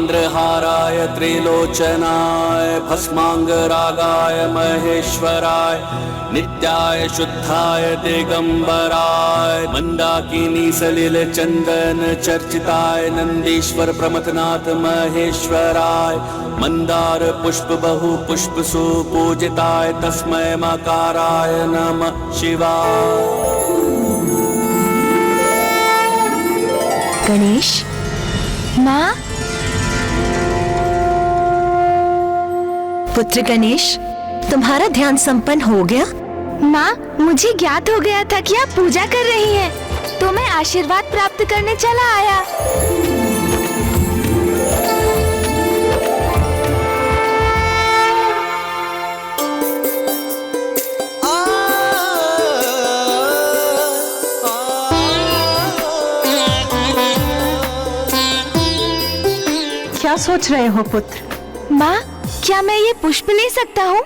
चंद्रहाराय त्रिलोचनाय भस्मांगरागाय महेश्वराय नित्याय शुद्धाय दिगंबराय मंदाकिनी सलिल चंदन चर्चिताय नंदीश्वर प्रमथनाथ महेश्वराय मंदार पुष्प बहु पुष्प सुपूजिताय तस्मै मकाराय नमः शिवाय। गणेश माँ, पुत्र गणेश, तुम्हारा ध्यान संपन्न हो गया? माँ, मुझे ज्ञात हो गया था कि आप पूजा कर रही हैं, तो मैं आशीर्वाद प्राप्त करने चला आया। क्या सोच रहे हो पुत्र? माँ, क्या मैं ये पुष्प ले सकता हूँ?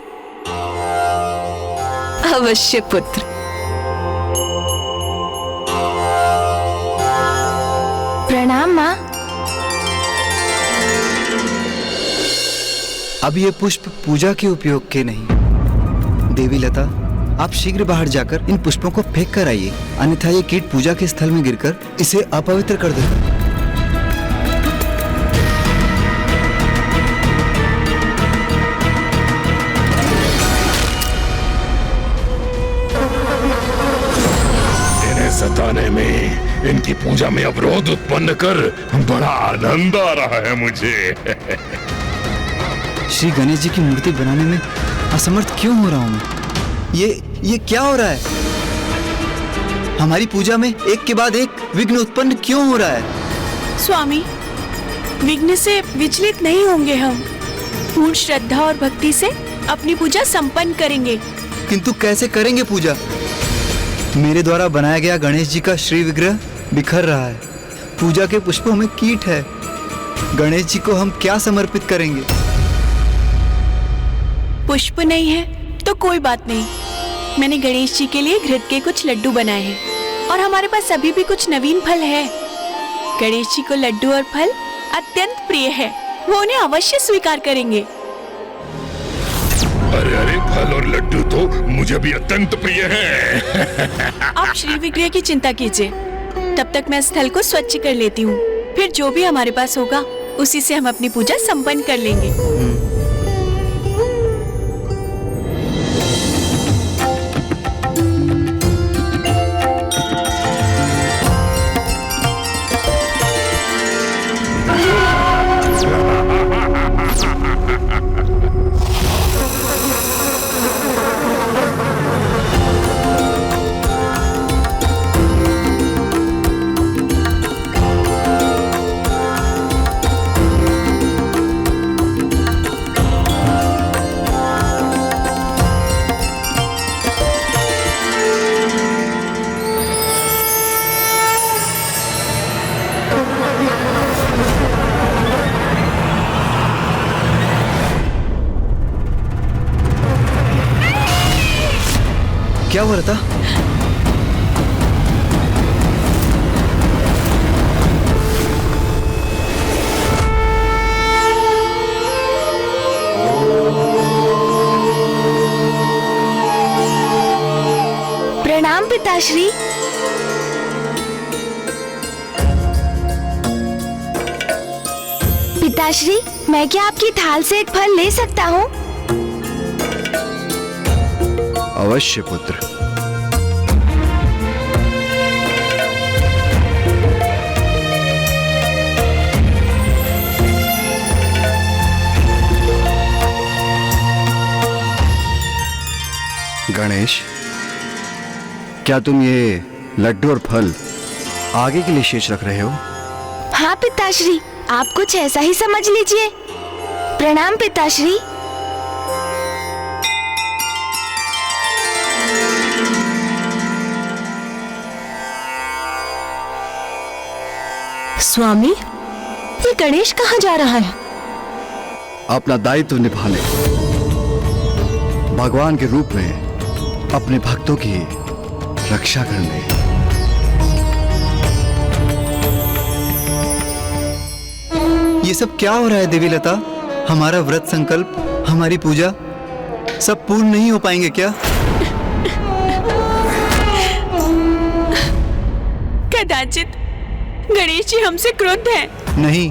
अवश्य पुत्र। प्रणाम माँ। अब ये पुष्प पूजा के उपयोग के नहीं। देवी लता, आप शीघ्र बाहर जाकर इन पुष्पों को फेंक कर आइए, अन्यथा ये कीट पूजा के स्थल में गिरकर इसे अपवित्र कर देगा। सताने में, इनकी पूजा में अवरोध उत्पन्न कर बड़ा आनंद आ रहा है मुझे। श्री गणेश जी की मूर्ति बनाने में असमर्थ क्यों हो रहा हूँ मैं? ये क्या हो रहा है? हमारी पूजा में एक के बाद एक विघ्न उत्पन्न क्यों हो रहा है? स्वामी, विघ्न से विचलित नहीं होंगे हम। पूर्ण श्रद्धा और भक्ति से अपनी पूजा संपन्न करेंगे। किंतु कैसे करेंगे पूजा? मेरे द्वारा बनाया गया गणेश जी का श्री विग्रह बिखर रहा है। पूजा के पुष्पों में कीट है। गणेश जी को हम क्या समर्पित करेंगे? पुष्प नहीं है तो कोई बात नहीं। मैंने गणेश जी के लिए घृत के कुछ लड्डू बनाए हैं और हमारे पास अभी भी कुछ नवीन फल है। गणेश जी को लड्डू और फल अत्यंत प्रिय है, वो उन्हें अवश्य स्वीकार करेंगे। अरे अरे, फल और लड्डू तो मुझे भी अत्यंत प्रिय है। आप श्री विग्रह की चिंता कीजिए, तब तक मैं स्थल को स्वच्छ कर लेती हूँ। फिर जो भी हमारे पास होगा उसी से हम अपनी पूजा संपन्न कर लेंगे। क्या हुआ लता? प्रणाम पिताश्री। पिताश्री, मैं क्या आपकी थाल से एक फल ले सकता हूँ? अवश्य पुत्र। गणेश, क्या तुम ये लड्डू और फल आगे के लिए शेष रख रहे हो? हाँ पिताश्री, आप कुछ ऐसा ही समझ लीजिए। प्रणाम पिताश्री। स्वामी, ये गणेश कहाँ जा रहा है? अपना दायित्व निभाने, भगवान के रूप में अपने भक्तों की रक्षा करने। ये सब क्या हो रहा है देवी लता? हमारा व्रत संकल्प, हमारी पूजा सब पूर्ण नहीं हो पाएंगे क्या? कदाचित गणेश जी हमसे क्रुद्ध हैं। नहीं,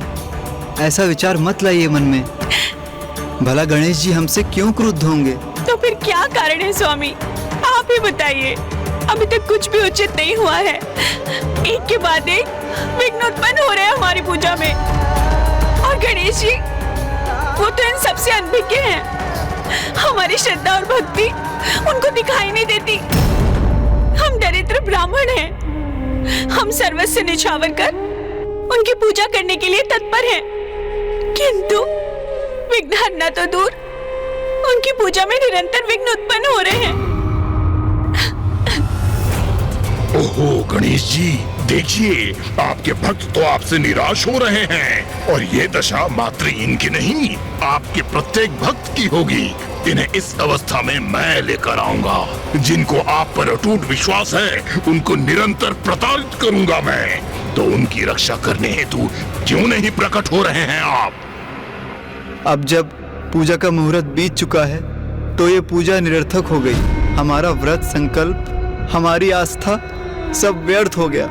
ऐसा विचार मत लाइए मन में। भला गणेश जी हमसे क्यों क्रुद्ध होंगे? तो फिर क्या कारण है स्वामी, आप ही बताइए। अभी तक कुछ भी उचित नहीं हुआ है, एक के बाद एक विघ्न उत्पन्न हो रहे हैं हमारी पूजा में। और गणेश जी वो तो इन सबसे अनभिज्ञ हैं। हमारी श्रद्धा और भक्ति उनको दिखाई नहीं देती। हम दरिद्र ब्राह्मण हैं, हम सर्वस्व निछावर कर उनकी पूजा करने के लिए तत्पर हैं, किंतु विघ्न हरना तो दूर, उनकी पूजा में निरंतर विघ्न उत्पन्न हो रहे हैं। ओहो गणेश जी, देखिए आपके भक्त तो आपसे निराश हो रहे हैं, और ये दशा मात्र इनकी नहीं, आपके प्रत्येक भक्त की होगी। इन्हें इस अवस्था में मैं लेकर आऊंगा। जिनको आप पर अटूट विश्वास है, उनको निरंतर प्रताड़ित करूंगा मैं। तो उनकी रक्षा करने हेतु क्यों नहीं प्रकट हो रहे हैं आप? अब जब पूजा का मुहूर्त बीत चुका है तो ये पूजा निरर्थक हो गई। हमारा व्रत संकल्प, हमारी आस्था सब व्यर्थ हो गया।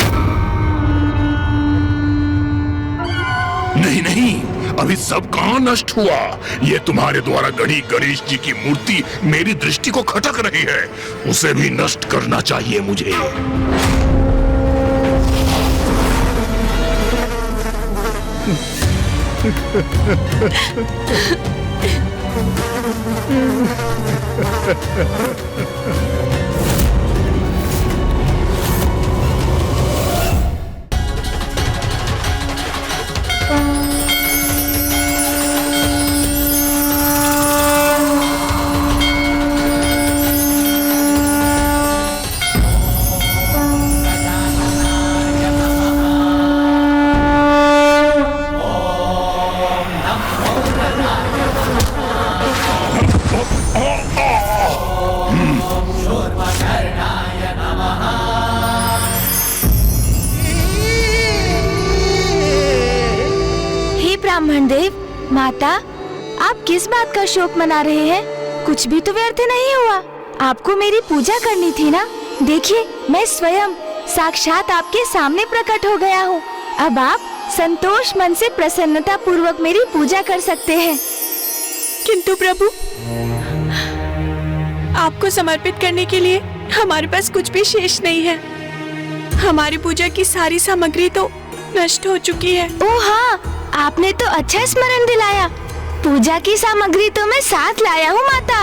नहीं नहीं, अभी सब कहाँ नष्ट हुआ? ये तुम्हारे द्वारा गढ़ी गणेश जी की मूर्ति मेरी दृष्टि को खटक रही है, उसे भी नष्ट करना चाहिए मुझे। ब्राह्मण देव, माता, आप किस बात का शोक मना रहे हैं? कुछ भी तो व्यर्थ नहीं हुआ। आपको मेरी पूजा करनी थी ना। देखिए, मैं स्वयं साक्षात आपके सामने प्रकट हो गया हूँ। अब आप संतोष मन से प्रसन्नता पूर्वक मेरी पूजा कर सकते हैं। किंतु प्रभु, आपको समर्पित करने के लिए हमारे पास कुछ भी शेष नहीं है। हमारी पूजा की सारी सामग्री तो नष्ट हो चुकी है। ओह हाँ, आपने तो अच्छा स्मरण दिलाया। पूजा की सामग्री तो मैं साथ लाया हूँ माता।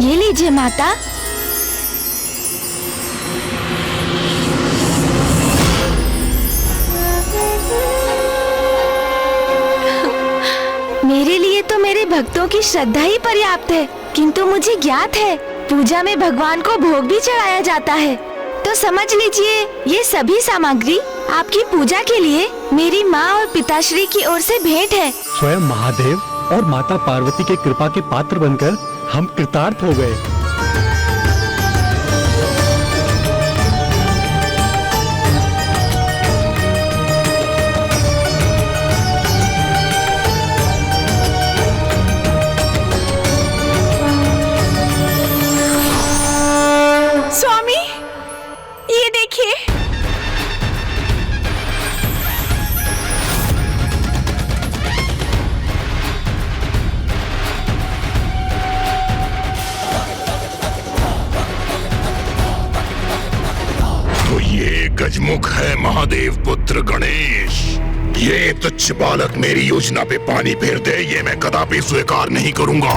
ये लीजिए माता। मेरे लिए तो मेरे भक्तों की श्रद्धा ही पर्याप्त है, किंतु मुझे ज्ञात है पूजा में भगवान को भोग भी चढ़ाया जाता है। तो समझ लीजिए, ये सभी सामग्री आपकी पूजा के लिए मेरी माँ और पिताश्री की ओर से भेंट है। स्वयं महादेव और माता पार्वती के कृपा के पात्र बनकर हम कृतार्थ हो गए। स्वामी, ये देखिए। तो ये गजमुख है महादेव पुत्र गणेश। ये तुच्छ बालक मेरी योजना पे पानी फेर दे, ये मैं कदापि स्वीकार नहीं करूंगा।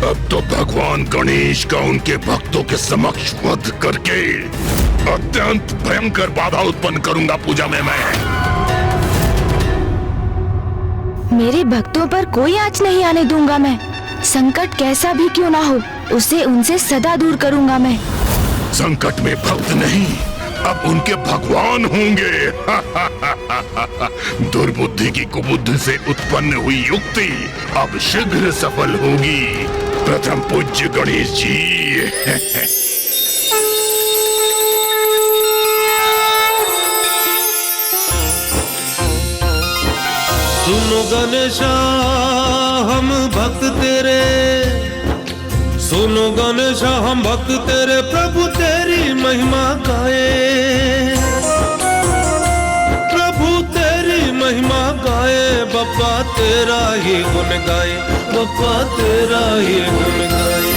अब तो भगवान गणेश का उनके भक्तों के समक्ष वध करके अत्यंत भयंकर बाधा उत्पन्न करूंगा पूजा में मैं। मेरे भक्तों पर कोई आँच नहीं आने दूंगा मैं। संकट कैसा भी क्यों ना हो, उसे उनसे सदा दूर करूंगा मैं। संकट में भक्त नहीं, अब उनके भगवान होंगे। दुर्बुद्धि की कुबुद्धि से उत्पन्न हुई युक्ति अब शीघ्र सफल होगी। प्रथम पूज्य गणेश जी। सुनो गणेशा हम भक्त तेरे, सुनो गणेशा हम भक्त तेरे, प्रभु तेरी महिमा गाए, प्रभु तेरी महिमा गाए, बप्पा तेरा ही गुण गाए, बप्पा तेरा ही गुण गाए।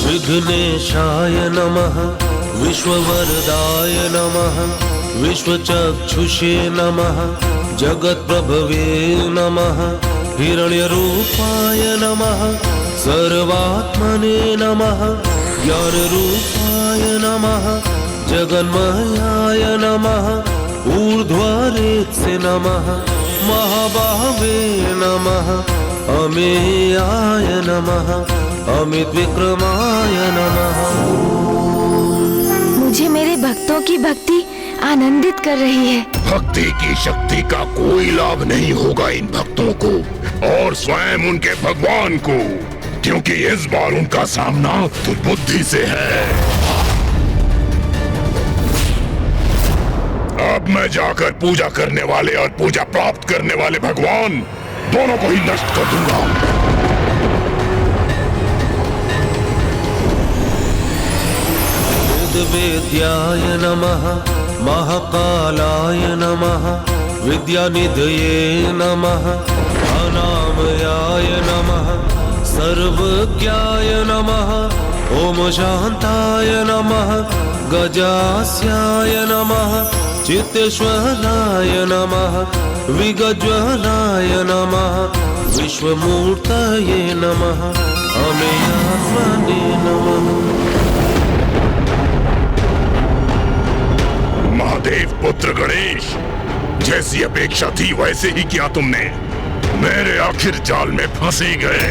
विघ्नेशाय नमः, विश्ववरदाय नमः, विश्वचक्षुषे नमः, जगत्प्रभवे नमः, हिरण्यरूपाय नमः, सर्वात्मने नमः, ज्ञानरूपाय नमः, जगन्मयाय नमः, ऊर्ध्वरेत्से नमः, महाबाहवे नमः, अमेयाय नमः, अमित विक्रमाय नमः। मुझे मेरे भक्तों की भक्ति आनंदित कर रही है। भक्ति की शक्ति का कोई लाभ नहीं होगा इन भक्तों को और स्वयं उनके भगवान को, क्योंकि इस बार उनका सामना बुद्धि से है। अब मैं जाकर पूजा करने वाले और पूजा प्राप्त करने वाले भगवान दोनों को ही नष्ट कर दूंगा। वेद्याय नमः, महाकालाय नमः, विद्यानिधये नमः, अनामयाय नमः, सर्वज्ञाय नमः, ओम शांताय नमः, गजास्याय नमः, चित्तेश्वराय नमः, विगज्वलाय नमः, विश्वमूर्तये नमः, अमेयात्मने नमः। महादेव पुत्र गणेश, जैसी अपेक्षा थी वैसे ही किया तुमने। मेरे आखिर जाल में फंसे गए।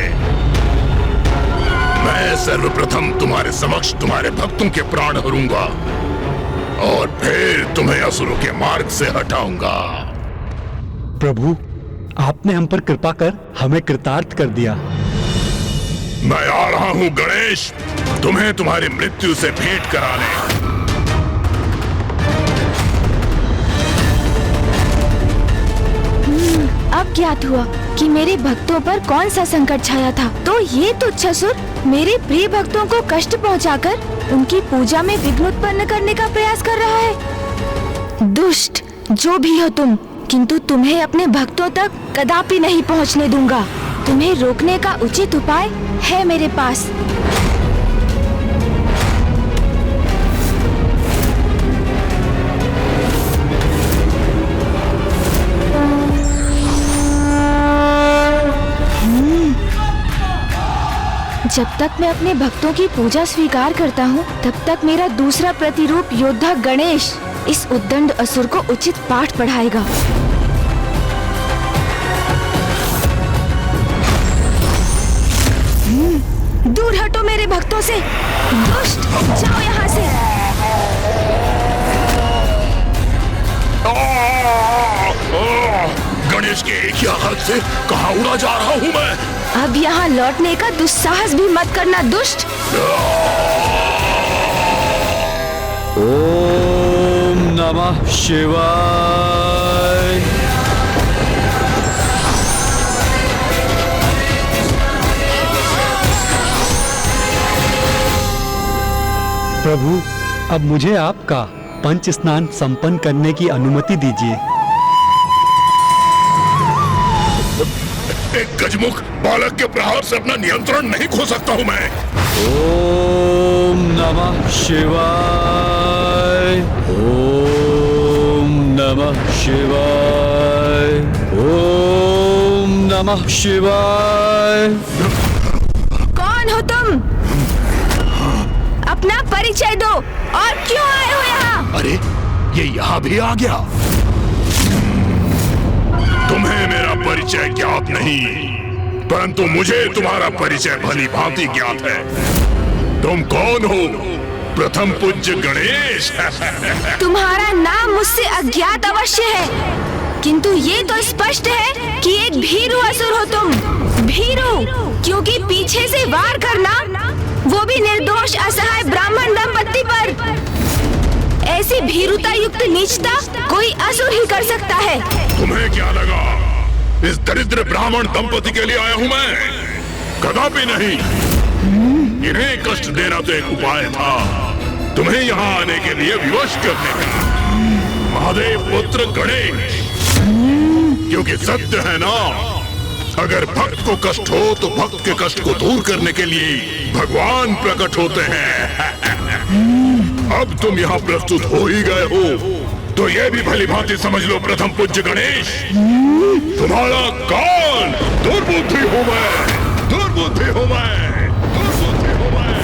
मैं सर्वप्रथम तुम्हारे समक्ष तुम्हारे भक्तों के प्राण हरूंगा और फिर तुम्हें असुरों के मार्ग से हटाऊंगा। प्रभु, आपने हम पर कृपा कर हमें कृतार्थ कर दिया। मैं आ रहा हूँ गणेश, तुम्हें तुम्हारी मृत्यु से भेंट कराने। अब ज्ञात हुआ कि मेरे भक्तों पर कौन सा संकट छाया था। तो ये तुच्छासुर मेरे प्रिय भक्तों को कष्ट पहुंचाकर उनकी पूजा में विघ्न उत्पन्न करने का प्रयास कर रहा है। दुष्ट जो भी हो तुम, किंतु तुम्हें अपने भक्तों तक कदापि नहीं पहुंचने दूंगा। तुम्हें रोकने का उचित उपाय है मेरे पास। जब तक मैं अपने भक्तों की पूजा स्वीकार करता हूँ, तब तक मेरा दूसरा प्रतिरूप योद्धा गणेश इस उद्दंड असुर को उचित पाठ पढ़ाएगा। दूर हटो मेरे भक्तों से, दुष्ट, जाओ यहाँ से। गणेश के एक ही हाथ से कहाँ उड़ा जा रहा हूँ मैं। अब यहाँ लौटने का दुस्साहस भी मत करना दुष्ट। ओम नमः शिवाय। प्रभु, अब मुझे आपका पंच स्नान संपन्न करने की अनुमति दीजिए। एक गजमुख बालक के प्रहार से अपना नियंत्रण नहीं खो सकता हूँ मैं। ओम नमः शिवाय। ओम नमः शिवाय। ओम नमः शिवाय। कौन हो तुम? अपना परिचय दो और क्यों आए हो यहाँ? अरे ये यहाँ भी आ गया। तुम्हें मेरा परिचय ज्ञात नहीं, परंतु मुझे तुम्हारा परिचय भली भांति ज्ञात है। तुम कौन हो? प्रथम पूज्य गणेश। तुम्हारा नाम मुझसे अज्ञात अवश्य है, किंतु ये तो स्पष्ट है कि एक भीरू असुर हो तुम। भीरू, क्योंकि पीछे से वार करना, वो भी निर्दोष असहाय ब्राह्मण दंपत्ति पर। ऐसी ऐसी भीरुता युक्त नीचता कोई असुर ही कर सकता है। तुम्हें क्या लगा इस दरिद्र ब्राह्मण दंपति के लिए आया हूँ मैं? कदापि नहीं। इन्हें कष्ट देना तो एक उपाय था, तुम्हें यहाँ आने के लिए विवश करने का। महादेव पुत्र गणेश, क्योंकि सत्य है ना, अगर भक्त को कष्ट हो तो भक्त के कष्ट को दूर करने के लिए भगवान प्रकट होते हैं। अब तुम यहाँ प्रस्तुत हो ही गए हो तो ये भी भली भांति समझ लो प्रथम पूज्य गणेश, तुम्हारा काल दुर्बुद्धि हो मैं, दुर्बुद्धि हो मैं, दुर्बुद्धि हो मैं।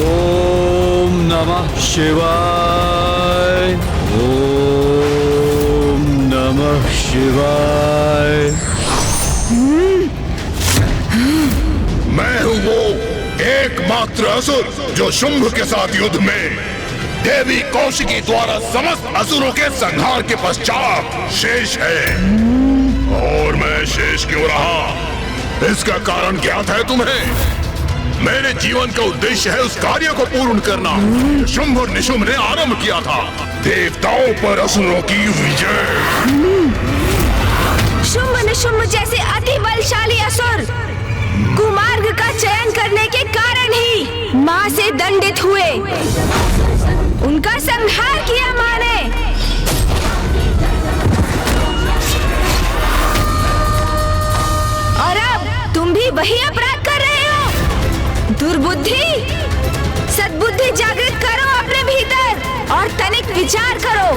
ओम नमः शिवाय, ओम नमः शिवाय। मैं हूँ वो एकमात्र असुर जो शुंभ के साथ युद्ध में देवी कौशिकी द्वारा समस्त असुरों के संहार के पश्चात शेष है। और मैं शेष क्यों रहा, इसका कारण ज्ञात है तुम्हें? मेरे जीवन का उद्देश्य है उस कार्य को पूर्ण करना जो शुंभ और निशुंभ ने आरंभ किया था, देवताओं पर असुरों की विजय। शुंभ निशुंभ जैसे अति बलशाली असुर कुमार्ग का चयन करने के कारण ही माँ से दंडित हुए, उनका संहार किया माँ ने। और अब तुम भी वही अपराध कर रहे हो। दुर्बुद्धि, सद्बुद्धि जागृत करो अपने भीतर और तनिक विचार करो।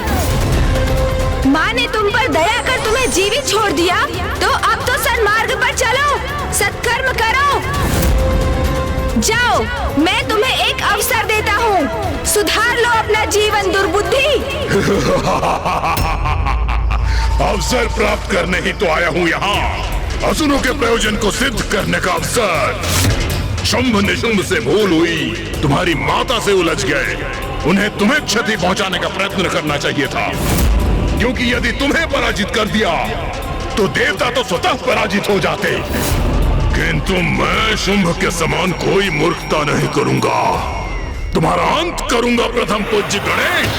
माँ ने तुम पर दया कर तुम्हें जीवित छोड़ दिया, तो अब तो सन्मार्ग पर चलो, सत्कर्म करो। जाओ, मैं तुम्हें एक अवसर देता हूँ, सुधार लो अपना जीवन दुर्बुद्धि। अवसर प्राप्त करने ही तो आया हूँ यहाँ, असुरों के प्रयोजन को सिद्ध करने का अवसर। शुंभ निशुंभ से भूल हुई, तुम्हारी माता से उलझ गए, उन्हें तुम्हें क्षति पहुँचाने का प्रयत्न करना चाहिए था, क्योंकि यदि तुम्हें पराजित कर दिया तो देवता तो स्वतः पराजित हो जाते। किंतु मैं शुंभ के समान कोई मूर्खता नहीं करूंगा, तुम्हारा अंत करूंगा प्रथम पूज्य गणेश।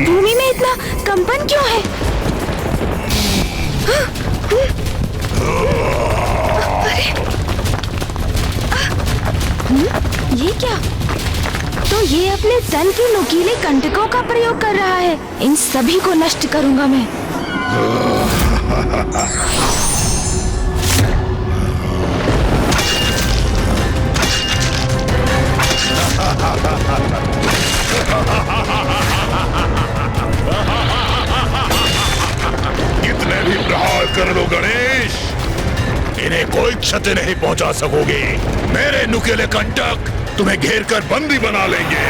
भूमि में इतना कंपन क्यों है? ये क्या? तो ये अपने तन के नुकीले कंटकों का प्रयोग कर रहा है। इन सभी को नष्ट करूंगा मैं। कितने भी प्रहार कर लो गणेश, इन्हें कोई क्षति नहीं पहुंचा सकोगे। मेरे नुकीले कंटक तुम्हें घेर कर बंदी बना लेंगे।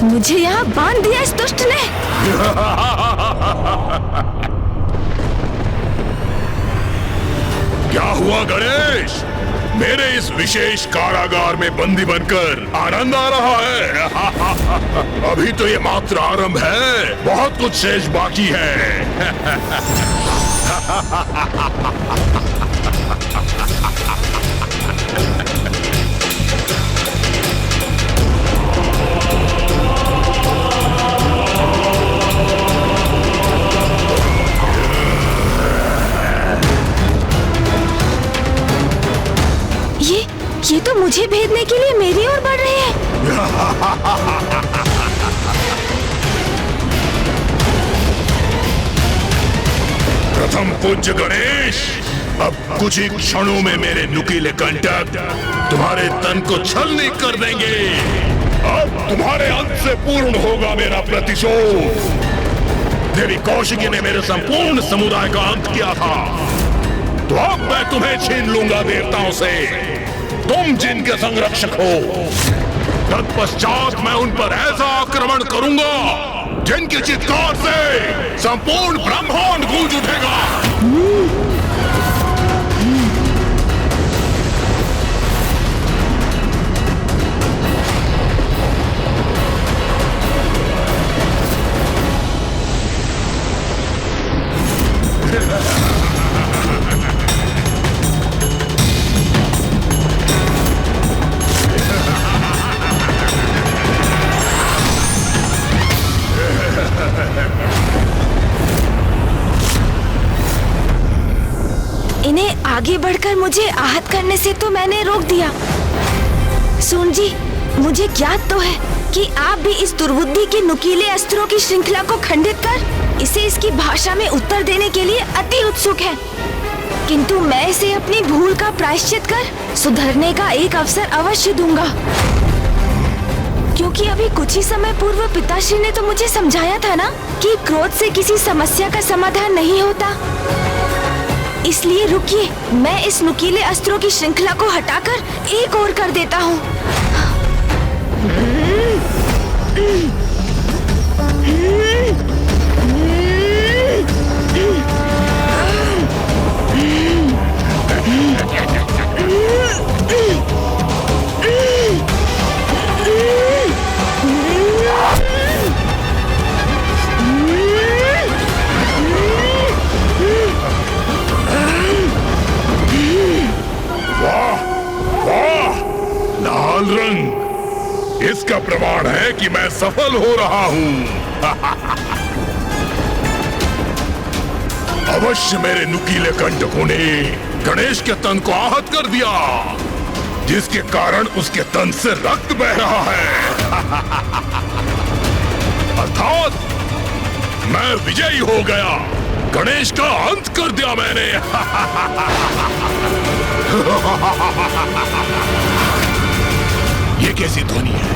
मुझे यहाँ बांध दिया इस दुष्ट ने। क्या हुआ गणेश? मेरे इस विशेष कारागार में बंदी बनकर आनंद आ रहा है? अभी तो ये मात्र आरंभ है, बहुत कुछ शेष बाकी है। ये तो मुझे भेदने के लिए मेरी ओर बढ़ रहे हैं। प्रथम पूज्य गणेश, अब कुछ ही क्षणों में मेरे नुकीले कंटक तुम्हारे तन को छलनी कर देंगे। अब तुम्हारे अंत से पूर्ण होगा मेरा प्रतिशोध। देवी कौशिकी ने मेरे संपूर्ण समुदाय का अंत किया था, तो अब मैं तुम्हें छीन लूंगा देवताओं से। तुम जिनके संरक्षक हो, तत्पश्चात मैं उन पर ऐसा आक्रमण करूंगा जिनकी चित्कार से संपूर्ण ब्रह्मांड गूंज उठेगा। आगे बढ़कर मुझे आहत करने से तो मैंने रोक दिया। सून जी, मुझे ज्ञात तो है कि आप भी इस दुर्बुद्धि के नुकीले अस्त्रों की श्रृंखला को खंडित कर इसे इसकी भाषा में उत्तर देने के लिए अति उत्सुक है, किंतु मैं इसे अपनी भूल का प्रायश्चित कर सुधरने का एक अवसर अवश्य दूंगा। क्योंकि अभी कुछ ही समय पूर्व पिताश्री ने तो मुझे समझाया था ना कि क्रोध से किसी समस्या का समाधान नहीं होता। इसलिए रुकिए, मैं इस नुकीले अस्त्रों की श्रृंखला को हटाकर एक ओर कर देता हूँ। लाल रंग इसका प्रमाण है कि मैं सफल हो रहा हूं। अवश्य मेरे नुकीले कंटकों ने गणेश के तन को आहत कर दिया, जिसके कारण उसके तन से रक्त बह रहा है। अर्थात मैं विजयी हो गया, गणेश का अंत कर दिया मैंने। ये कैसी ध्वनि है?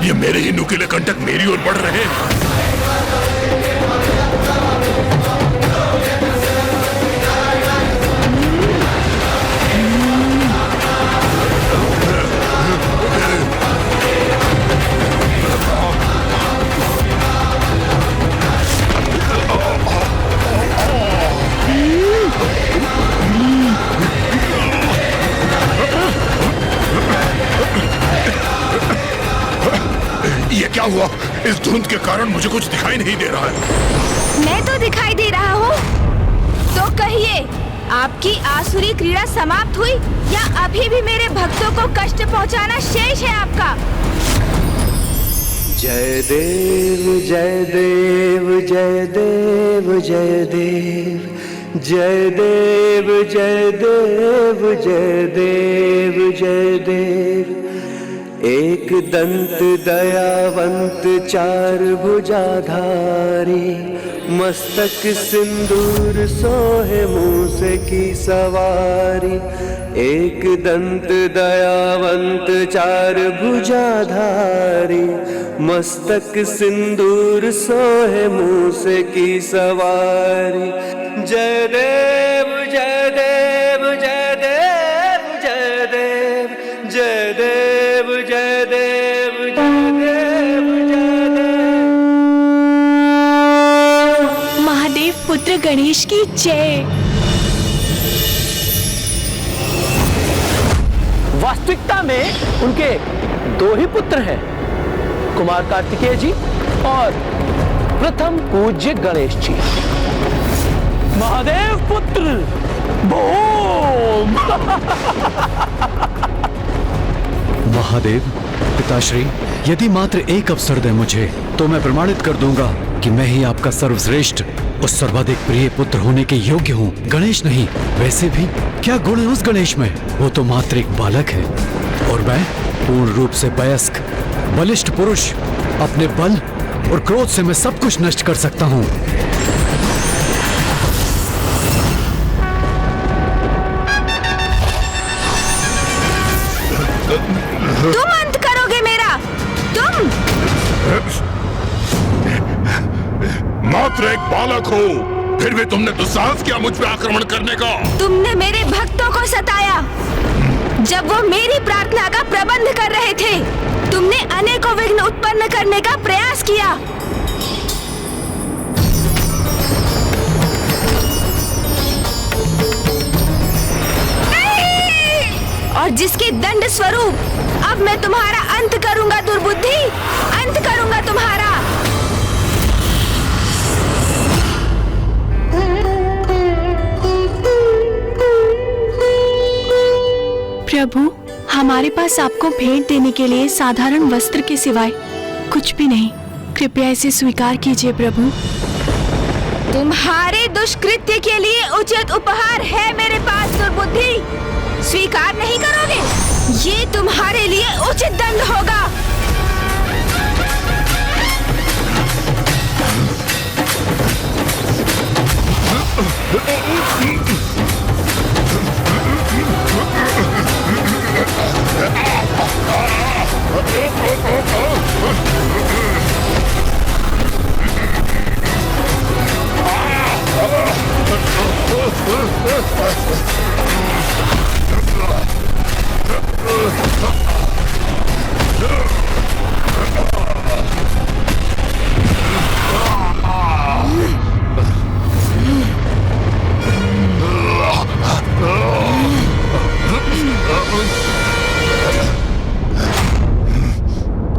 ये मेरे ही नुकीले कंटक मेरी ओर बढ़ रहे हैं। ये क्या हुआ? इस धुंध के कारण मुझे कुछ दिखाई नहीं दे रहा है। मैं तो दिखाई दे रहा हूँ। तो कहिए, आपकी आसुरी क्रीड़ा समाप्त हुई या अभी भी मेरे भक्तों को कष्ट पहुँचाना शेष है आपका? जय देव जय देव जय देव जय देव जय देव जय देव जय देव जय देव। एक दंत दयावंत चार भुजाधारी, मस्तक सिंदूर सोहे मूस की सवारी। एक दंत दयावंत चार भुजाधारी, मस्तक सिंदूर सोहे मूस की सवारी। जय देव जय देव जय देव जय देव जय देव जय देव जय देव जय देव। महादेव पुत्र गणेश की जय। वास्तविकता में उनके दो ही पुत्र हैं, कुमार कार्तिकेय जी और प्रथम पूज्य गणेश जी। महादेव पुत्र बोम। महादेव पिताश्री, यदि मात्र एक अवसर दे मुझे तो मैं प्रमाणित कर दूंगा कि मैं ही आपका सर्वश्रेष्ठ और सर्वाधिक प्रिय पुत्र होने के योग्य हूँ, गणेश नहीं। वैसे भी क्या गुण है उस गणेश में? वो तो मात्र एक बालक है और मैं पूर्ण रूप से वयस्क बलिष्ठ पुरुष। अपने बल और क्रोध से मैं सब कुछ नष्ट कर सकता हूँ। तुम अंत करोगे मेरा, तुम। मात्र एक बालक हो, फिर भी तुमने दुस्साहस किया मुझ पे आक्रमण करने का। तुमने मेरे भक्तों को सताया जब वो मेरी प्रार्थना का प्रबंध कर रहे थे। तुमने अनेकों विघ्न उत्पन्न करने का प्रयास किया। और जिसके दंड स्वरूप अब मैं तुम्हारा अंत करूंगा दुर्बुद्धि, अंत करूंगा तुम्हारा। प्रभु, हमारे पास आपको भेंट देने के लिए साधारण वस्त्र के सिवाय कुछ भी नहीं। कृपया इसे स्वीकार कीजिए प्रभु। तुम्हारे दुष्कृत्य के लिए उचित उपहार है मेरे पास दुर्बुद्धि। स्वीकार नहीं करोगे? ये तुम्हारे लिए उचित दंड होगा।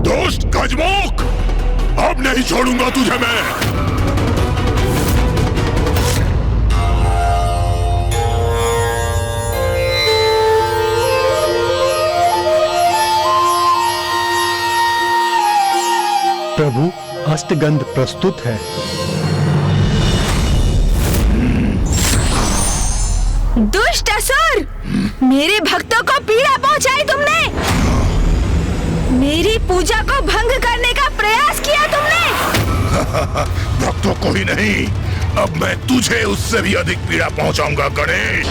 दोस्त गजमुख, अब नहीं छोड़ूंगा तुझे मैं। प्रभु, अष्टगंध प्रस्तुत है। दुष्ट असुर, मेरे भक्तों को पीड़ा पहुंचाई तुमने। मेरी पूजा को भंग करने का प्रयास किया तुमने। भक्तों को ही नहीं, अब मैं तुझे उससे भी अधिक पीड़ा पहुंचाऊंगा गणेश।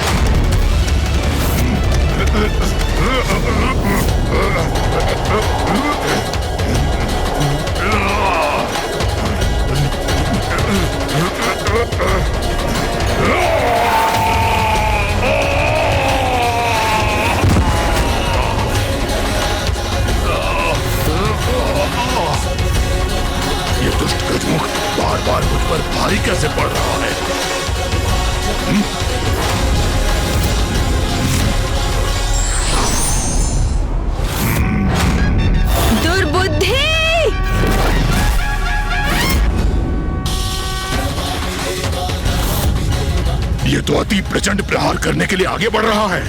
ये दुष्ट गजमुख बार बार मुझ पर भारी कैसे पड़ रहा है? दुर्बुद्धि! ये तो अति प्रचंड प्रहार करने के लिए आगे बढ़ रहा है।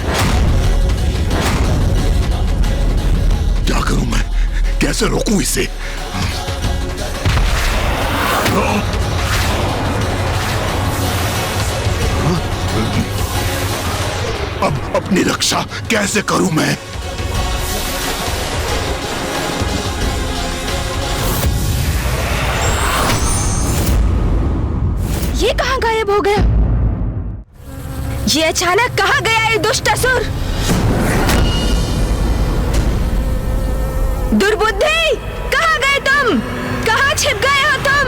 क्या करूं मैं? कैसे रोकूं इसे? अब अपनी रक्षा कैसे करूं मैं? ये कहाँ गायब हो गया? ये अचानक कहाँ गया ये दुष्ट असुर? दुर्बुद्धि, कहाँ गए तुम? कहाँ छिप गए हो तुम?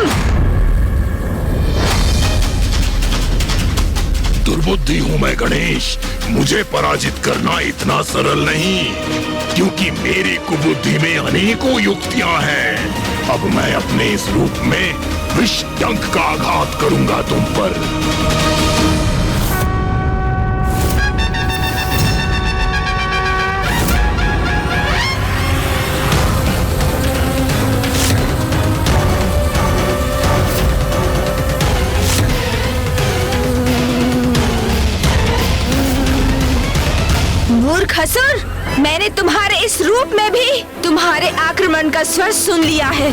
दुर्बुद्धि हूं मैं गणेश। मुझे पराजित करना इतना सरल नहीं, क्योंकि मेरी कुबुद्धि में अनेकों युक्तियां हैं। अब मैं अपने इस रूप में विष डंक का आघात करूंगा तुम पर। मूर्ख असुर, मैंने तुम्हारे इस रूप में भी तुम्हारे आक्रमण का स्वर सुन लिया है।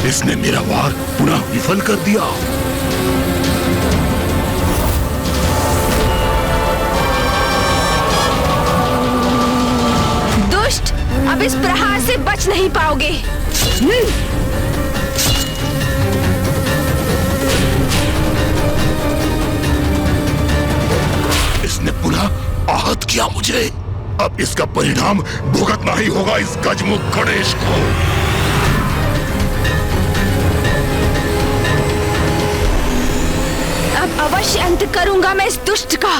इसने मेरा वार पुनः विफल कर दिया। दुष्ट, अब इस प्रहार से बच नहीं पाओगे। इसने पुनः आहत किया मुझे। अब इसका परिणाम भुगतना ही होगा इस गजमुख गणेश को। अब अवश्य अंत करूंगा मैं इस दुष्ट का।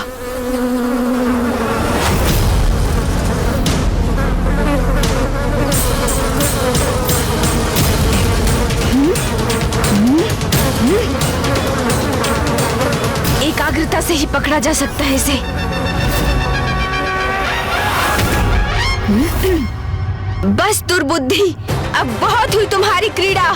एकाग्रता से ही पकड़ा जा सकता है इसे। बस दुर्बुद्धि, अब बहुत हुई तुम्हारी क्रीड़ा।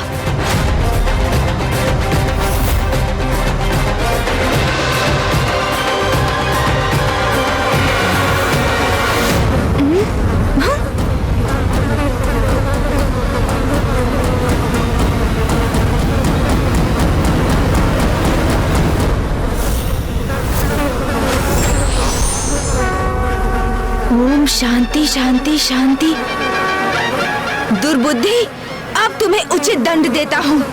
ओम शांति शांति शांति। दुर्बुद्धि, अब तुम्हें उचित दंड देता हूँ।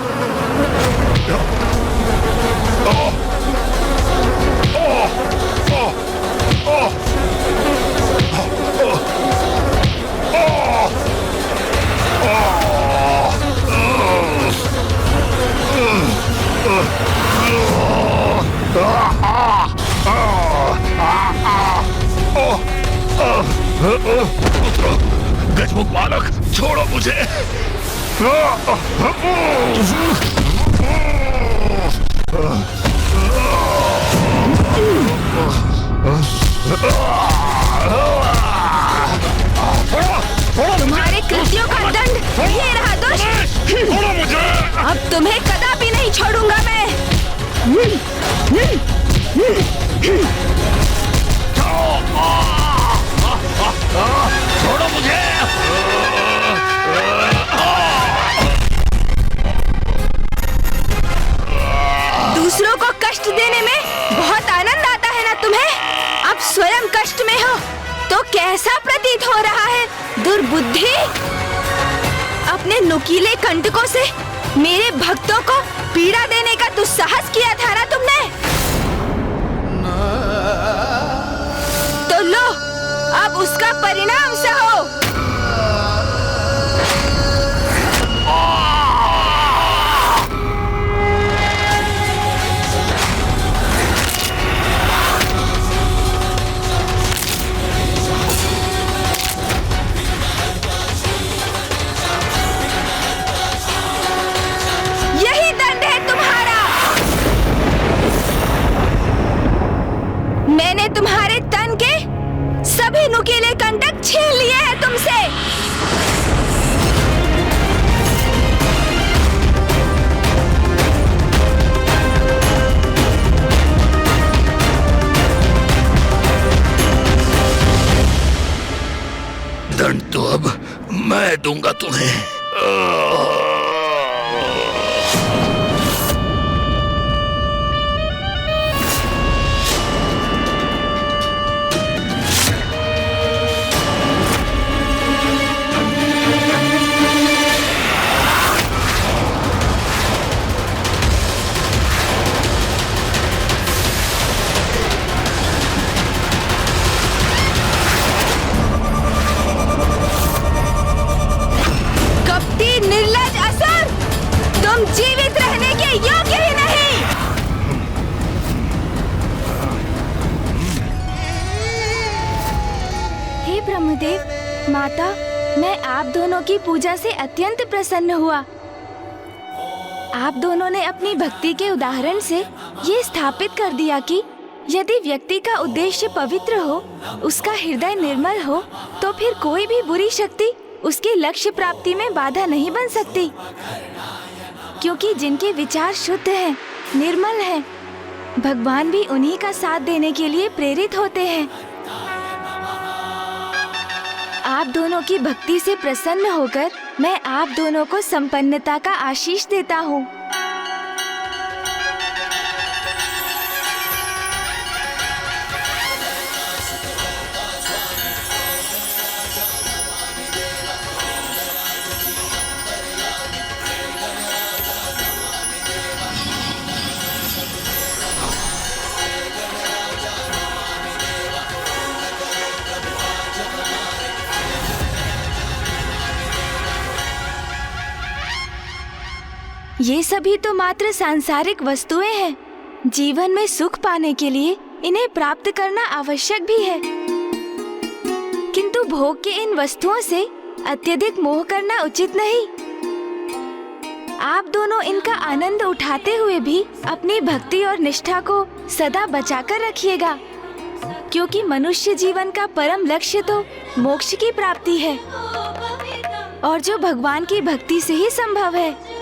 गजमुख बालक, छोड़ो मुझे। तुम्हारे कृत्यों का दंड ये रहा दुष्ट। छोड़ो मुझे। अब तुम्हें कदापि नहीं छोड़ूंगा मैं। छोड़ो मुझे। दूसरों को कष्ट देने में बहुत आनंद आता है ना तुम्हें? अब स्वयं कष्ट में हो तो कैसा प्रतीत हो रहा है दुर्बुद्धि? अपने नुकीले कंटकों से मेरे भक्तों को पीड़ा देने का दुस्साहस किया था ना तुमने? तो लो, अब उसका परिणाम सहो। यही दंड है तुम्हारा। मैंने तुम्हारे तन के सभी नुकीले कंटक छीन लिए हैं तुमसे। दंड तो अब मैं दूंगा तुम्हें। निर्लज असुर, तुम जीवित रहने के योग्य ही नहीं। हे ब्रह्मदेव, माता, मैं आप दोनों की पूजा से अत्यंत प्रसन्न हुआ। आप दोनों ने अपनी भक्ति के उदाहरण से ये स्थापित कर दिया कि यदि व्यक्ति का उद्देश्य पवित्र हो, उसका हृदय निर्मल हो, तो फिर कोई भी बुरी शक्ति उसके लक्ष्य प्राप्ति में बाधा नहीं बन सकती, क्योंकि जिनके विचार शुद्ध हैं, निर्मल हैं, भगवान भी उन्हीं का साथ देने के लिए प्रेरित होते हैं। आप दोनों की भक्ति से प्रसन्न होकर मैं आप दोनों को संपन्नता का आशीष देता हूँ। ये सभी तो मात्र सांसारिक वस्तुएं हैं। जीवन में सुख पाने के लिए इन्हें प्राप्त करना आवश्यक भी है, किंतु भोग के इन वस्तुओं से अत्यधिक मोह करना उचित नहीं। आप दोनों इनका आनंद उठाते हुए भी अपनी भक्ति और निष्ठा को सदा बचाकर रखिएगा, क्योंकि मनुष्य जीवन का परम लक्ष्य तो मोक्ष की प्राप्ति है, और जो भगवान की भक्ति से ही संभव है।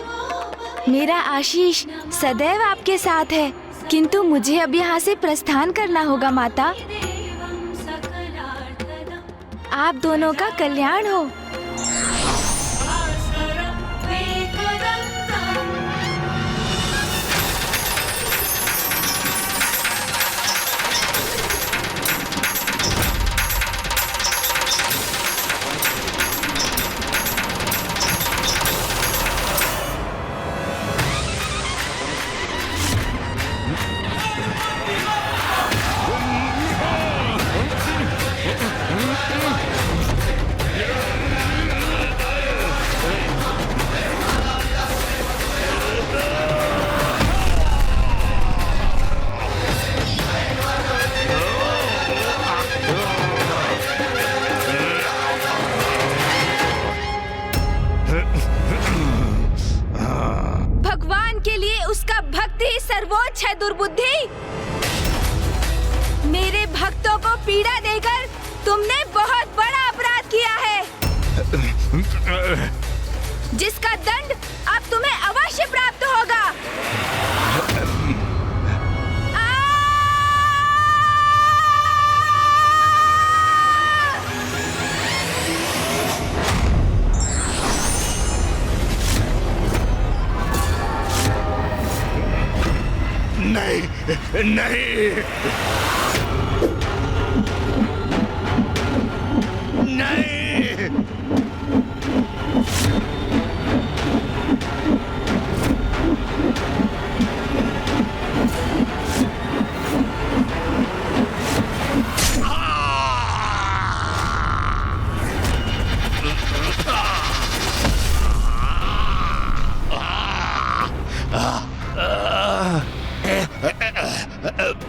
मेरा आशीष सदैव आपके साथ है, किंतु मुझे अब यहाँ से प्रस्थान करना होगा माता। आप दोनों का कल्याण हो। भगवान के लिए उसका भक्ति ही सर्वोच्च है। दुर्बुद्धि, मेरे भक्तों को पीड़ा देकर तुमने बहुत बड़ा अपराध किया है, जिसका दंड अब तुम्हें अवश्य प्राप्त होगा। नहीं नहीं नहीं,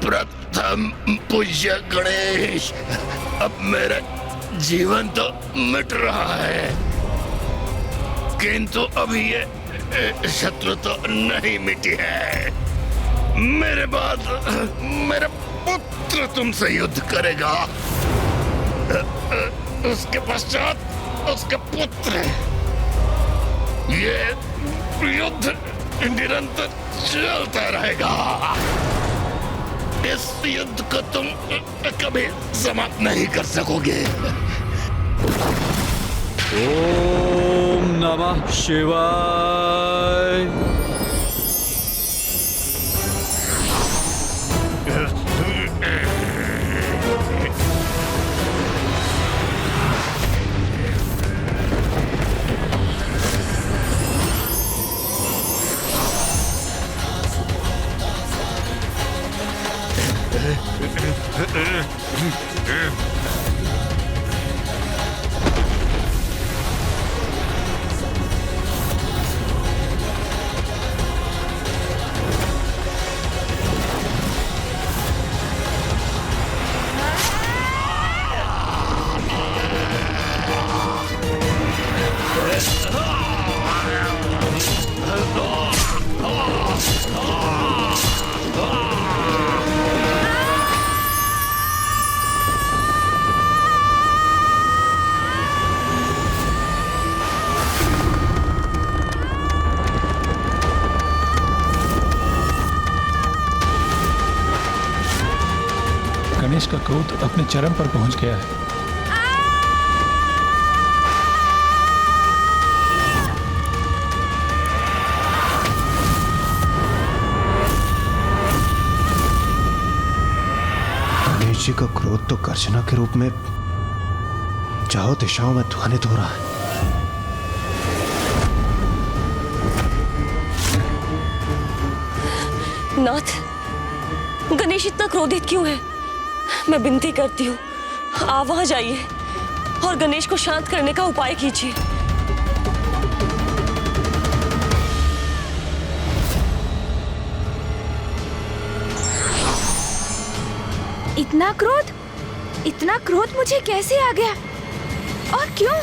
प्रथम पूज्य गणेश, अब मेरा जीवन तो मिट रहा है, किंतु अभी ये शत्रु तो नहीं मिटी है। मेरे बाद मेरा पुत्र तुमसे युद्ध करेगा, उसके पश्चात उसके पुत्र। ये युद्ध निरंतर चलता रहेगा। इस युद्ध को तुम कभी समाप्त नहीं कर सकोगे। ओम नमः शिवाय। गणेश का क्रोध अपने चरम पर पहुंच गया है। गणेश जी का क्रोध तो गर्जना के रूप में चारों दिशाओं में ध्वनित हो रहा है। नाथ, गणेश इतना क्रोधित क्यों है? मैं विनती करती हूँ, आप वहां जाइए और गणेश को शांत करने का उपाय कीजिए। इतना क्रोध मुझे कैसे आ गया और क्यों?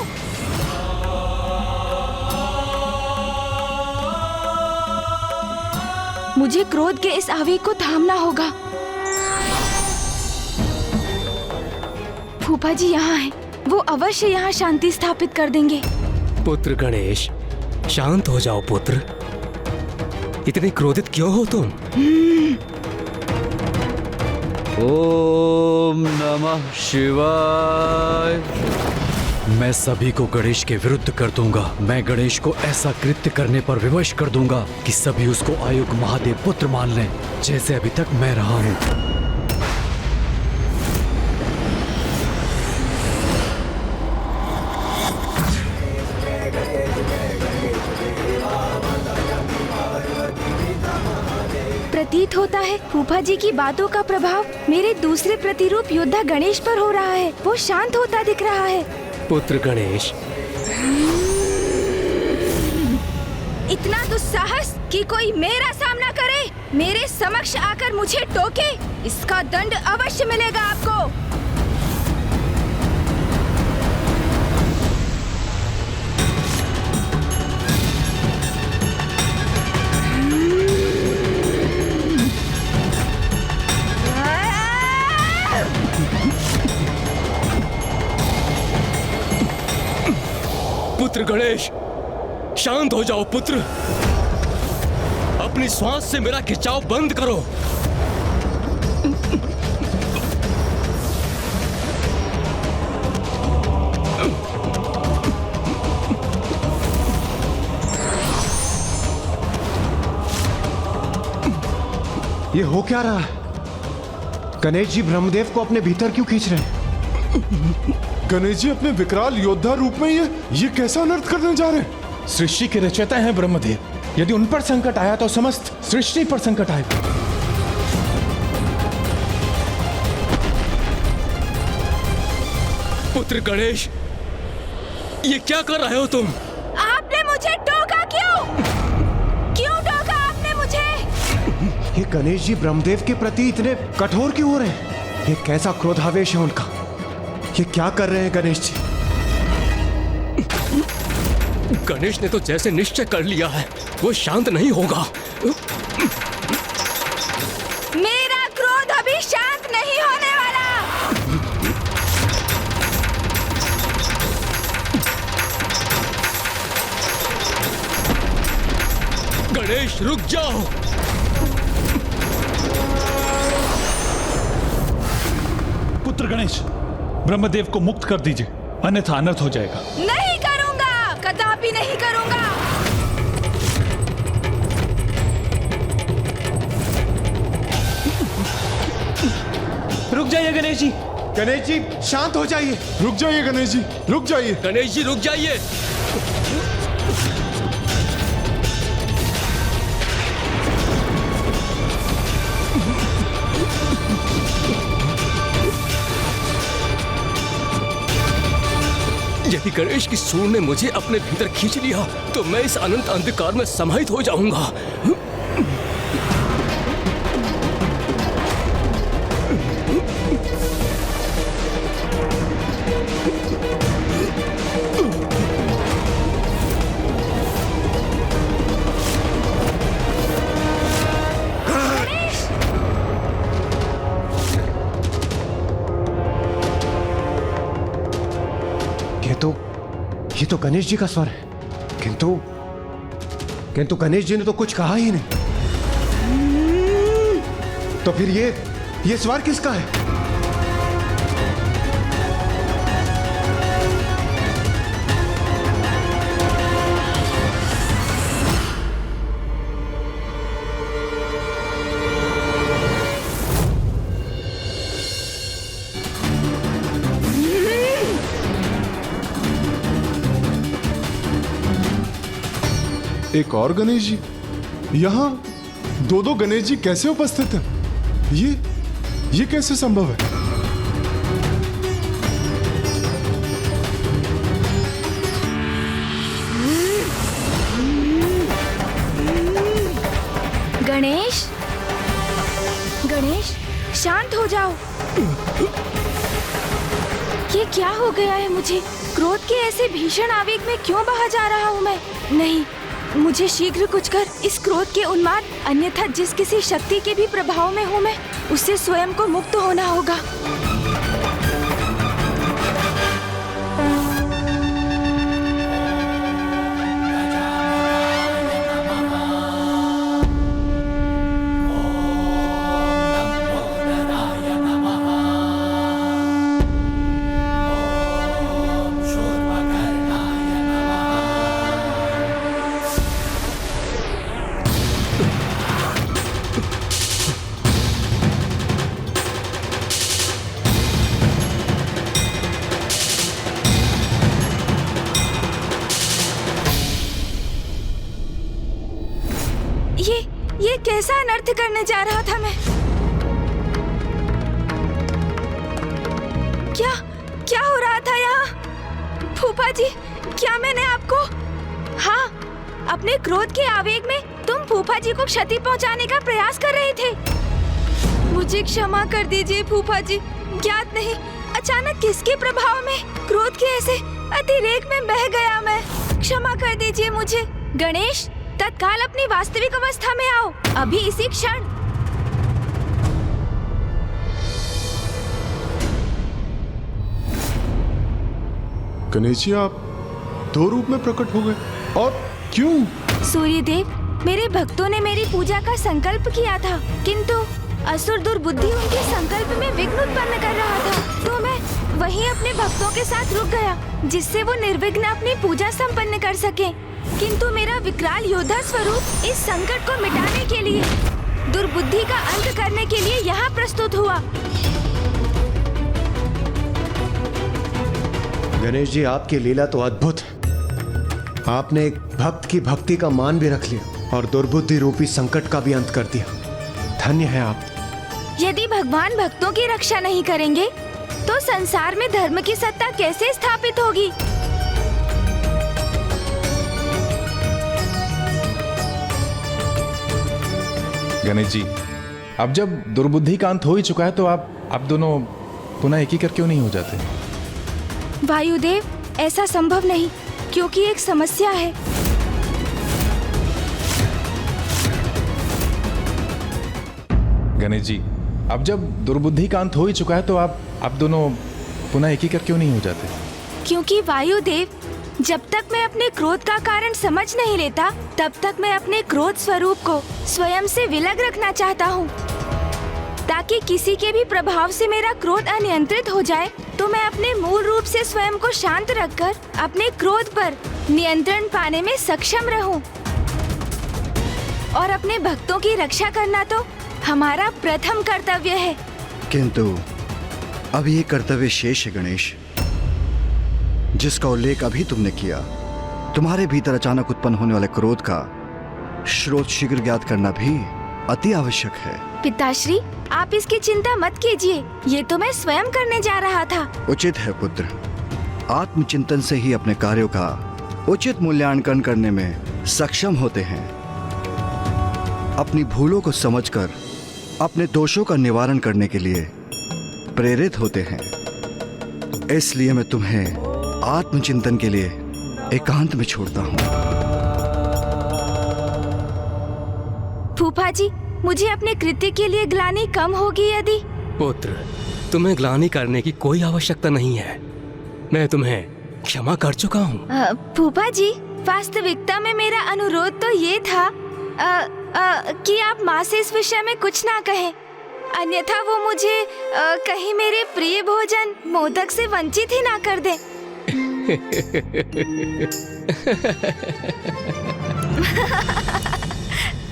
मुझे क्रोध के इस आवेग को थामना होगा। फूफा जी यहाँ हैं, वो अवश्य यहाँ शांति स्थापित कर देंगे। पुत्र गणेश, शांत हो जाओ पुत्र। इतने क्रोधित क्यों हो तुम? ओम नमः शिवाय। मैं सभी को गणेश के विरुद्ध कर दूंगा। मैं गणेश को ऐसा कृत्य करने पर विवश कर दूंगा कि सभी उसको आयुक्त महादेव पुत्र मान लें, जैसे अभी तक मैं रहा हूं। प्रतीत होता है फूफा जी की बातों का प्रभाव मेरे दूसरे प्रतिरूप योद्धा गणेश पर हो रहा है। वो शांत होता दिख रहा है। पुत्र गणेश, इतना दुस्साहस कि कोई मेरा सामना करे, मेरे समक्ष आकर मुझे टोके, इसका दंड अवश्य मिलेगा आपको। पुत्र गणेश, शांत हो जाओ पुत्र। अपनी श्वास से मेरा खिंचाव बंद करो। ये हो क्या रहा है? गणेश जी ब्रह्मदेव को अपने भीतर क्यों खींच रहे हैं? गणेश जी अपने विकराल योद्धा रूप में ये कैसा अनर्थ करने जा रहे हैं? सृष्टि के रचयिता हैं ब्रह्मदेव। यदि उन पर संकट आया तो समस्त सृष्टि पर संकट आएगा। पुत्र गणेश, ये क्या कर रहे हो तुम? आपने मुझे टोका क्यों? क्यों टोका आपने मुझे? ये गणेश जी ब्रह्मदेव के प्रति इतने कठोर क्यों हो रहे हैं? ये कैसा क्रोधावेश है उनका? ये क्या कर रहे हैं गणेश जी? गणेश ने तो जैसे निश्चय कर लिया है, वो शांत नहीं होगा। मेरा क्रोध अभी शांत नहीं होने वाला। गणेश रुक जाओ। पुत्र गणेश, ब्रह्मदेव को मुक्त कर दीजिए, अन्यथा अनर्थ हो जाएगा। नहीं करूंगा, कदापि नहीं करूंगा। रुक जाइए गणेश जी। गणेश जी शांत हो जाइए। रुक जाइए गणेश जी, रुक जाइए। गणेश जी रुक जाइए। यदि गणेश की सूंड ने मुझे अपने भीतर खींच लिया तो मैं इस अनंत अंधकार में समाहित हो जाऊंगा। ये तो गणेश जी का स्वर है, किंतु गणेश जी ने तो कुछ कहा ही नहीं। तो फिर ये स्वर किसका है? एक और गणेश जी? यहाँ दो गणेश जी कैसे उपस्थित हैं? ये कैसे संभव है? गणेश, शांत हो जाओ। ये क्या हो गया है मुझे? क्रोध के ऐसे भीषण आवेग में क्यों बहा जा रहा हूँ मैं? नहीं, मुझे शीघ्र कुछ कर इस क्रोध के उन्माद, अन्यथा जिस किसी शक्ति के भी प्रभाव में हूँ मैं, उससे स्वयं को मुक्त होना होगा। ये कैसा अनर्थ करने जा रहा था मैं? क्या हो रहा था यहाँ? फूफा जी, क्या मैंने आपको? हाँ, अपने क्रोध के आवेग में तुम फूफा जी को क्षति पहुँचाने का प्रयास कर रहे थे। मुझे क्षमा कर दीजिए फूफा जी, ज्ञात नहीं अचानक किसके प्रभाव में क्रोध के ऐसे अतिरेक में बह गया मैं। क्षमा कर दीजिए मुझे। गणेश, तत्काल अपनी वास्तविक अवस्था में आओ, अभी इसी क्षण। गणेश जी, आप 2 रूप में प्रकट हो गए, और क्यों? सूर्यदेव, मेरे भक्तों ने मेरी पूजा का संकल्प किया था, किंतु असुर दुर्बुद्धि उनके संकल्प में विघ्न उत्पन्न कर रहा था, तो मैं वहीं अपने भक्तों के साथ रुक गया, जिससे वो निर्विघ्न अपनी पूजा संपन्न कर सके। किंतु मेरा विकराल योद्धा स्वरूप इस संकट को मिटाने के लिए, दुर्बुद्धि का अंत करने के लिए यहाँ प्रस्तुत हुआ। गणेश जी, आपकी लीला तो अद्भुत है। आपने एक भक्त की भक्ति का मान भी रख लिया और दुर्बुद्धि रूपी संकट का भी अंत कर दिया। धन्य है आप। यदि भगवान भक्तों की रक्षा नहीं करेंगे तो संसार में धर्म की सत्ता कैसे स्थापित होगी? गणेश जी, अब जब दुर्बुद्धि का अंत हो ही चुका है तो आप दोनों पुनः एक ही कर क्यों नहीं हो जाते? वायुदेव, ऐसा संभव नहीं, क्योंकि एक समस्या है। गणेश जी, अब जब दुर्बुद्धि का अंत हो ही चुका है तो आप दोनों पुनः एक ही कर क्यों नहीं हो जाते? क्योंकि वायुदेव, जब तक मैं अपने क्रोध का कारण समझ नहीं लेता, तब तक मैं अपने क्रोध स्वरूप को स्वयं से विलग रखना चाहता हूँ, ताकि किसी के भी प्रभाव से मेरा क्रोध अनियंत्रित हो जाए तो मैं अपने मूल रूप से स्वयं को शांत रखकर अपने क्रोध पर नियंत्रण पाने में सक्षम रहूं। और अपने भक्तों की रक्षा करना तो हमारा प्रथम कर्तव्य है। किंतु अब ये कर्तव्य शेष है गणेश, जिसका उल्लेख अभी तुमने किया। तुम्हारे भीतर अचानक उत्पन्न होने वाले क्रोध का स्रोत शीघ्र ज्ञात करना भी अति आवश्यक है। पिताश्री, आप इसकी चिंता मत कीजिए, ये तो मैं स्वयं करने जा रहा था। उचित है पुत्र, आत्मचिंतन से ही अपने कार्यों का उचित मूल्यांकन करने में सक्षम होते हैं। अपनी भूलों को समझकर अपने दोषों का निवारण करने के लिए प्रेरित होते हैं। इसलिए मैं तुम्हें आत्मचिंतन के लिए एकांत में छोड़ता हूँ। फूफा जी, मुझे अपने कृत्य के लिए ग्लानि कम होगी यदि? पुत्र, तुम्हें ग्लानि करने की कोई आवश्यकता नहीं है, मैं तुम्हें क्षमा कर चुका हूँ। फूफा जी, वास्तविकता में मेरा अनुरोध तो ये था कि आप माँ से इस विषय में कुछ ना कहें, अन्यथा वो मुझे कहीं मेरे प्रिय भोजन मोदक से वंचित ही ना कर दें।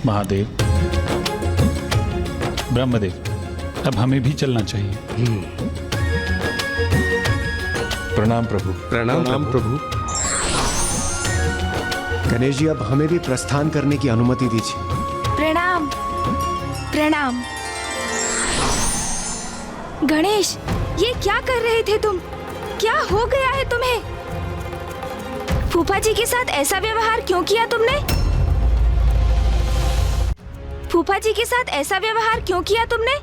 महादेव, ब्रह्मदेव, अब हमें भी चलना चाहिए। प्रणाम प्रभु। प्रणाम प्रभु। गणेश जी, अब हमें भी प्रस्थान करने की अनुमति दीजिए। प्रणाम प्रणाम। गणेश, ये क्या कर रहे थे तुम? क्या हो गया है तुम्हें? फूफा जी के साथ ऐसा व्यवहार क्यों किया तुमने? फूफा जी के साथ ऐसा व्यवहार क्यों किया तुमने?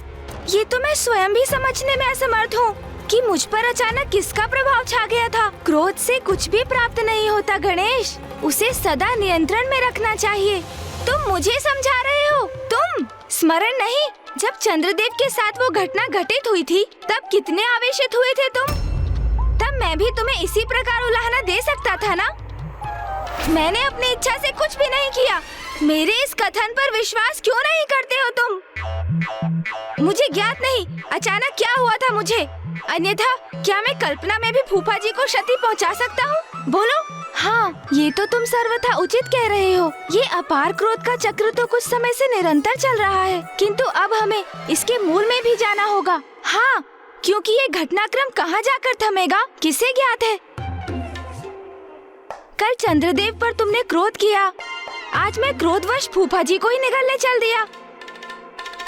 ये तो मैं स्वयं भी समझने में असमर्थ हूँ कि मुझ पर अचानक किसका प्रभाव छा गया था। क्रोध से कुछ भी प्राप्त नहीं होता गणेश, उसे सदा नियंत्रण में रखना चाहिए। तुम मुझे समझा रहे हो? तुम स्मरण नहीं, जब चंद्रदेव के साथ वो घटना घटित हुई थी तब कितने आवेशित हुए थे तुम? तब मैं भी तुम्हें इसी प्रकार उलाहना दे सकता था ना। मैंने अपनी इच्छा से कुछ भी नहीं किया। मेरे इस कथन पर विश्वास क्यों नहीं करते हो तुम? मुझे ज्ञात नहीं अचानक क्या हुआ था मुझे, अन्यथा क्या मैं कल्पना में भी फूफा जी को क्षति पहुंचा सकता हूँ? बोलो। हाँ, ये तो तुम सर्वथा उचित कह रहे हो। ये अपार क्रोध का चक्र तो कुछ समय से निरंतर चल रहा है, किंतु अब हमें इसके मूल में भी जाना होगा। हाँ, क्योंकि ये घटनाक्रम कहाँ जाकर थमेगा किसे ज्ञात है। कल चंद्रदेव पर तुमने क्रोध किया, आज मैं क्रोधवश फूफा जी को ही निगलने चल दिया,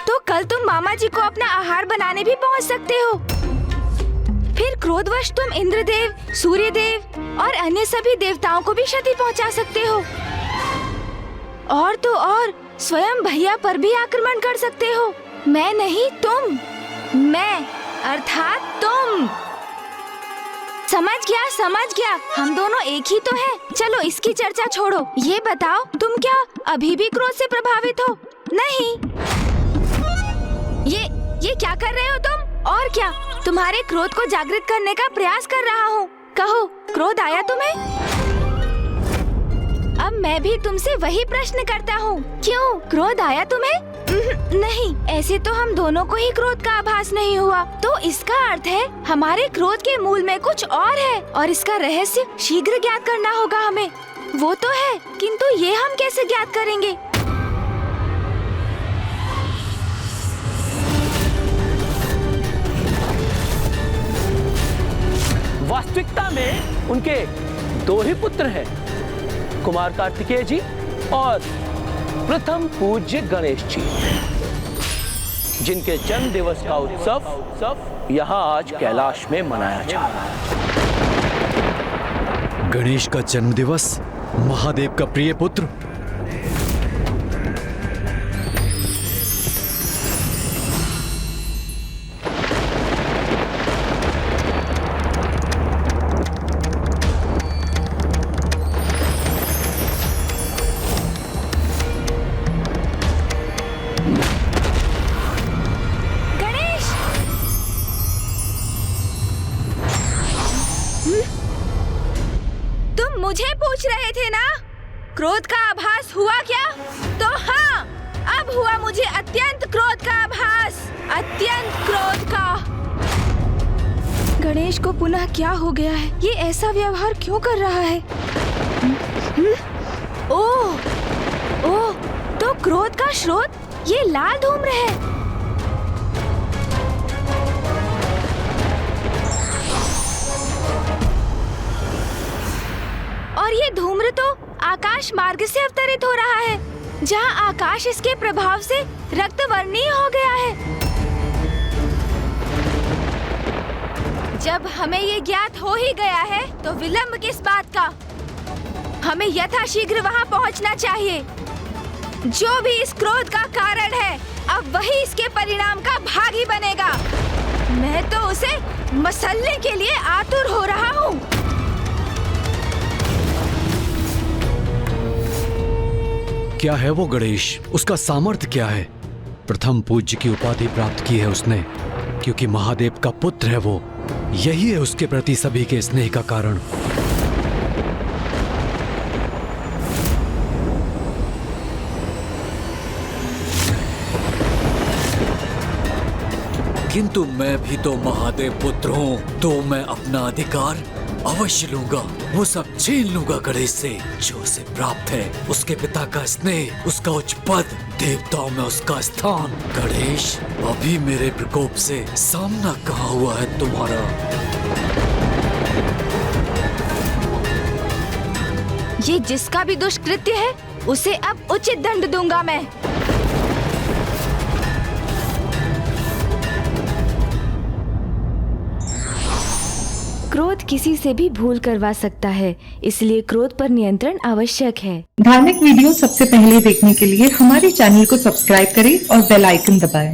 तो कल तुम मामा जी को अपना आहार बनाने भी पहुंच सकते हो। फिर क्रोधवश तुम इंद्रदेव, सूर्यदेव और अन्य सभी देवताओं को भी क्षति पहुंचा सकते हो। और तो और स्वयं भैया पर भी आक्रमण कर सकते हो। मैं नहीं, तुम। मैं अर्थात तुम। समझ गया, हम दोनों एक ही तो हैं। चलो इसकी चर्चा छोड़ो, ये बताओ तुम क्या अभी भी क्रोध से प्रभावित हो? नहीं। ये क्या कर रहे हो तुम? और क्या, तुम्हारे क्रोध को जागृत करने का प्रयास कर रहा हूँ। कहो, क्रोध आया तुम्हें? अब मैं भी तुमसे वही प्रश्न करता हूँ, क्यों क्रोध आया तुम्हें? नहीं, ऐसे तो हम दोनों को ही क्रोध का आभास नहीं हुआ, तो इसका अर्थ है हमारे क्रोध के मूल में कुछ और है और इसका रहस्य शीघ्र ज्ञात करना होगा हमें। वो तो है, किंतु ये हम कैसे ज्ञात करेंगे? वास्तविकता में उनके दो ही पुत्र हैं, कुमार कार्तिकेय जी और प्रथम पूज्य गणेश जी, जिनके जन्म दिवस का उत्सव यहाँ आज कैलाश में मनाया जा रहा है। गणेश का जन्म दिवस, महादेव का प्रिय पुत्र। मुझे पूछ रहे थे ना, क्रोध का आभास हुआ क्या? तो हाँ, अब हुआ मुझे अत्यंत क्रोध का आभास, अत्यंत क्रोध का। गणेश को पुनः क्या हो गया है? ये ऐसा व्यवहार क्यों कर रहा है? ओह, तो क्रोध का स्रोत ये लाल धूम्र है। और ये धूम्र तो आकाश मार्ग से अवतरित हो रहा है, जहाँ आकाश इसके प्रभाव से रक्तवर्णीय हो गया है। जब हमें ये ज्ञात हो ही गया है, तो विलंब किस बात का? हमें यथाशीघ्र वहाँ पहुँचना चाहिए। जो भी इस क्रोध का कारण है, अब वही इसके परिणाम का भागी बनेगा। मैं तो उसे मसलने के लिए आतुर हो रहा हूँ। क्या है वो गणेश? उसका सामर्थ्य क्या है? प्रथम पूज्य की उपाधि प्राप्त की है उसने, क्योंकि महादेव का पुत्र है वो। यही है उसके प्रति सभी के स्नेह का कारण। किंतु मैं भी तो महादेव पुत्र हूँ, तो मैं अपना अधिकार अवश्य लूंगा। वो सब छीन लूंगा गणेश से, जो उसे प्राप्त है। उसके पिता का स्नेह, उसका उच्च पद, देवताओं में उसका स्थान। गणेश, अभी मेरे प्रकोप से सामना कहाँ हुआ है तुम्हारा? ये जिसका भी दुष्कृत्य है, उसे अब उचित दंड दूंगा मैं। क्रोध किसी से भी भूल करवा सकता है, इसलिए क्रोध पर नियंत्रण आवश्यक है। धार्मिक वीडियो सबसे पहले देखने के लिए हमारे चैनल को सब्सक्राइब करें और बेल आइकन दबाएं।